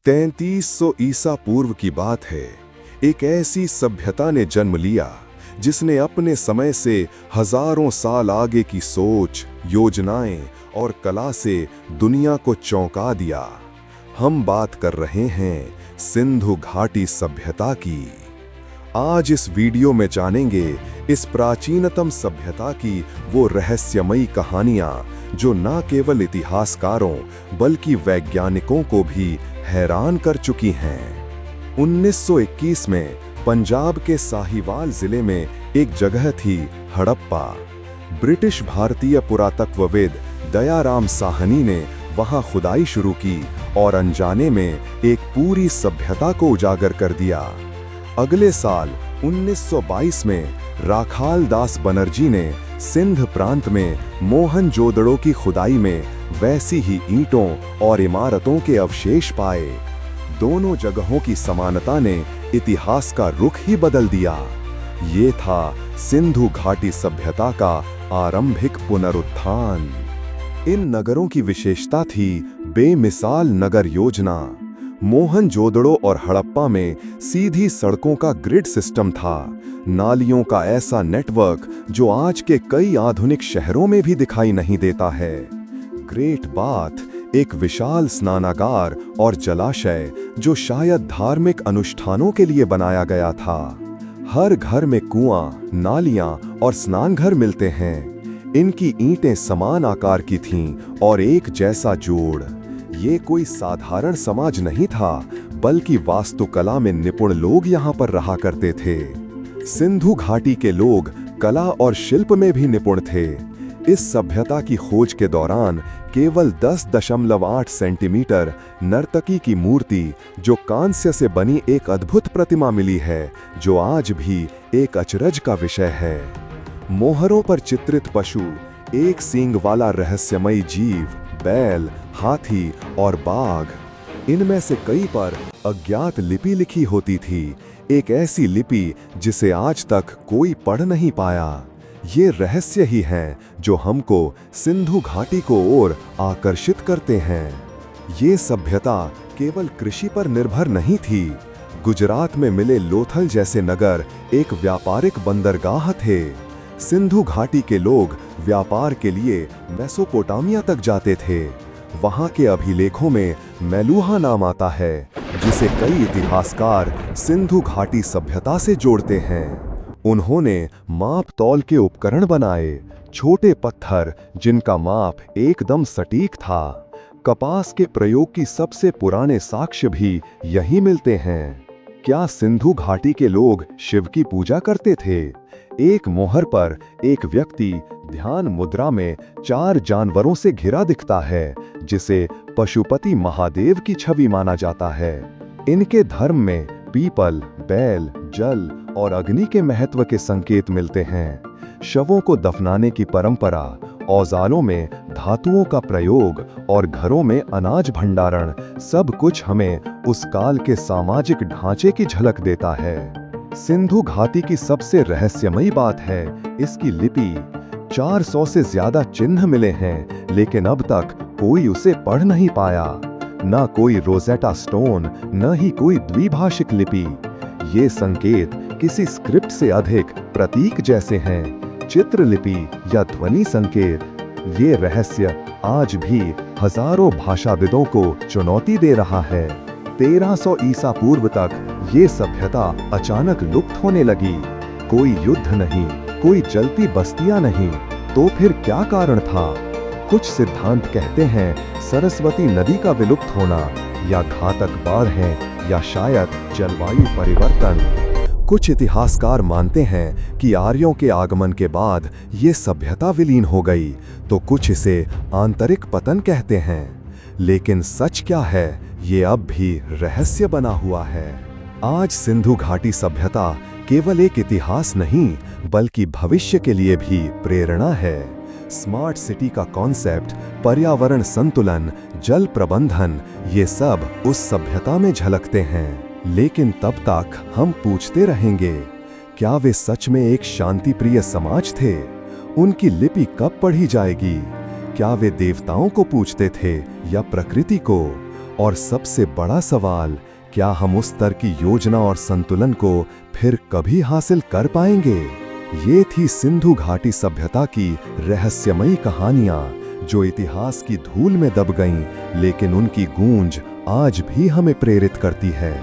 3300 ईसा पूर्व की बात है। एक ऐसी सभ्यता ने जन्म लिया जिसने अपने समय से हजारों साल आगे की सोच, योजनाएं और कला से दुनिया को चौंका दिया। हम बात कर रहे हैं सिंधु घाटी सभ्यता की। आज इस वीडियो में जानेंगे इस प्राचीनतम सभ्यता की वो रहस्यमयी कहानियां जो न केवल इतिहासकारों बल्कि वैज्ञानिकों को भी हैरान कर चुकी हैं। 1921 में पंजाब के साहिवाल जिले में एक जगह थी हड़प्पा। ब्रिटिश भारतीय पुरातत्वविद दयाराम साहनी ने वहां खुदाई शुरू की और अनजाने में एक पूरी सभ्यता को उजागर कर दिया। अगले साल 1922 में राखाल दास बनर्जी ने सिंध प्रांत में मोहनजोदड़ो की खुदाई में वैसी ही ईंटों और इमारतों के अवशेष पाए। दोनों जगहों की समानता ने इतिहास का रुख ही बदल दिया। ये था सिंधु घाटी सभ्यता का आरंभिक पुनरुत्थान। इन नगरों की विशेषता थी बेमिसाल नगर योजना। मोहनजोदड़ो और हड़प्पा में सीधी सड़कों का ग्रिड सिस्टम था, नालियों का ऐसा नेटवर्क जो आज के कई आधुनिक शहरों में भी दिखाई नहीं देता है। ग्रेट बाथ, एक विशाल स्नानागार और जलाशय जो शायद धार्मिक अनुष्ठानों के लिए बनाया गया था। हर घर में कुआं, नालियां और स्नानघर मिलते हैं। इनकी ईंटें समान आकार की थीं और एक जैसा जोड़। ये कोई साधारण समाज नहीं था, बल्कि वास्तुकला में निपुण लोग यहाँ पर रहा करते थे। सिंधु घाटी के लोग कला और शिल्प में भी निपुण थे। इस सभ्यता की खोज के दौरान केवल 10.8 सेंटीमीटर नर्तकी की मूर्ति जो कांस्य से बनी एक अद्भुत प्रतिमा मिली है, जो आज भी एक अचरज का विषय है। मोहरों पर चित्रित पशु, एक सींग वाला रहस्यमयी जीव, बैल, हाथी और बाघ, इनमें से कई पर अज्ञात लिपि लिखी होती थी, एक ऐसी लिपि जिसे आज तक कोई पढ़ नहीं पाया। ये रहस्य ही हैं जो हमको सिंधु घाटी को ओर आकर्षित करते हैं। ये सभ्यता केवल कृषि पर निर्भर नहीं थी। गुजरात में मिले लोथल जैसे नगर एक व्यापारिक बंदरगाह थे। सिंधु घाटी के लोग व्यापार के लिए मेसोपोटामिया तक जाते थे। वहां के अभिलेखों में मेलुहा नाम आता है, जिसे कई इतिहासकार सिंधु घाटी सभ्यता से जोड़ते हैं। उन्होंने माप तौल के उपकरण बनाए, छोटे पत्थर जिनका माप एकदम सटीक था। कपास के प्रयोग की सबसे पुराने साक्ष्य भी यहीं मिलते हैं। क्या सिंधु घाटी के लोग शिव की पूजा करते थे? एक मोहर पर एक व्यक्ति ध्यान मुद्रा में 4 जानवरों से घिरा दिखता है, जिसे पशुपति महादेव की छवि माना जाता है। इनके धर्म में पीपल, बैल, जल और अग्नि के महत्व के संकेत मिलते हैं। शवों को दफनाने की परंपरा, औजारों में धातुओं का प्रयोग और घरों में अनाज भंडारण, सब कुछ हमें उस काल के सामाजिक ढांचे की झलक देता है। सिंधु घाटी की सबसे रहस्यमयी बात है इसकी लिपि। 400 से ज्यादा चिन्ह मिले हैं, लेकिन अब तक कोई उसे पढ़ नहीं पाया। न कोई रोजेटा स्टोन, न ही कोई द्विभाषिक लिपि। ये संकेत किसी स्क्रिप्ट से अधिक प्रतीक जैसे हैं, चित्रलिपि या ध्वनि संकेत। ये रहस्य आज भी हजारों भाषाविदों को चुनौती दे रहा है। 1300 ईसा पूर्व तक ये सभ्यता अचानक लुप्त होने लगी। कोई युद्ध नहीं, कोई जलती बस्तियां नहीं, तो फिर क्या कारण था? कुछ सिद्धांत कहते हैं सरस्वती नदी का विलुप्त होना, या घातक बाढ़ें, या शायद जलवायु परिवर्तन। कुछ इतिहासकार मानते हैं कि आर्यों के आगमन के बाद ये सभ्यता विलीन हो गई, तो कुछ इसे आंतरिक पतन कहते हैं। लेकिन सच क्या है, ये अब भी रहस्य बना हुआ है। आज सिंधु घाटी सभ्यता केवल एक इतिहास नहीं, बल्कि भविष्य के लिए भी प्रेरणा है। स्मार्ट सिटी का कॉन्सेप्ट, पर्यावरण संतुलन, जल प्रबंधन, ये सब उस सभ्यता में झलकते हैं। लेकिन तब तक हम पूछते रहेंगे, क्या वे सच में एक शांतिप्रिय समाज थे? उनकी लिपि कब पढ़ी जाएगी? क्या वे देवताओं को पूजते थे या प्रकृति को? और सबसे बड़ा सवाल, क्या हम उस स्तर की योजना और संतुलन को फिर कभी हासिल कर पाएंगे? ये थी सिंधु घाटी सभ्यता की रहस्यमयी कहानियां, जो इतिहास की धूल में दब गईं, लेकिन उनकी गूंज आज भी हमें प्रेरित करती है।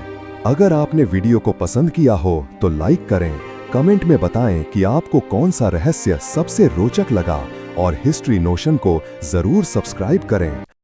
अगर आपने वीडियो को पसंद किया हो तो लाइक करें, कमेंट में बताएं कि आपको कौन सा रहस्य सबसे रोचक लगा, और हिस्ट्री नोशन को जरूर सब्सक्राइब करें